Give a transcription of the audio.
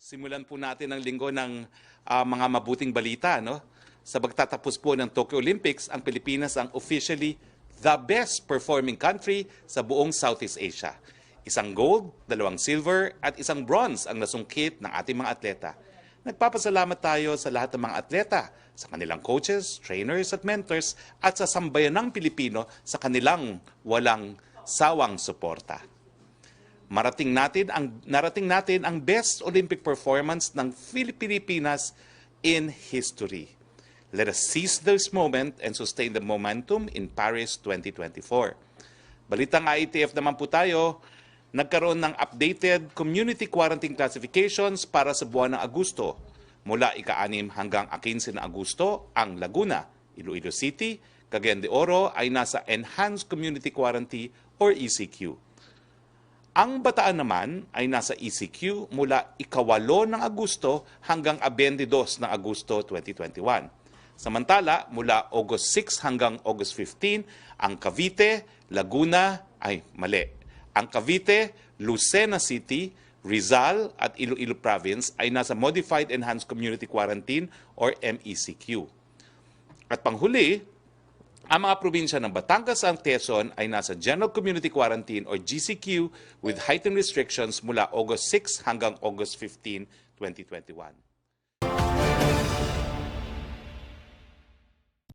Simulan po natin ang linggo ng mga mabuting balita. No? Sa pagtatapos po ng Tokyo Olympics, ang Pilipinas ang officially the best performing country sa buong Southeast Asia. Isang gold, 2 silver at 1 bronze ang nasungkit ng ating mga atleta. Nagpapasalamat tayo sa lahat ng mga atleta, sa kanilang coaches, trainers at mentors at sa sambayanang Pilipino sa kanilang walang sawang suporta. Narating natin ang best Olympic performance ng Pilipinas in history. Let us seize this moment and sustain the momentum in Paris 2024. Balitang IATF naman po tayo, nagkaroon ng updated community quarantine classifications para sa buwan ng Agosto. Mula ika-6 hanggang 15 na Agosto, ang Laguna, Iloilo City, Cagayan de Oro ay nasa Enhanced Community Quarantine or ECQ. Ang Bataan naman ay nasa ECQ mula ika-8 ng Agosto hanggang 22 ng Agosto 2021. Samantala, mula August 6 hanggang August 15, ang Cavite, Ang Cavite, Lucena City, Rizal at Iloilo Province ay nasa Modified Enhanced Community Quarantine or MECQ. At panghuli, ang mga probinsya ng Batangas at Quezon ay nasa General Community Quarantine or GCQ with heightened restrictions mula August 6 hanggang August 15, 2021.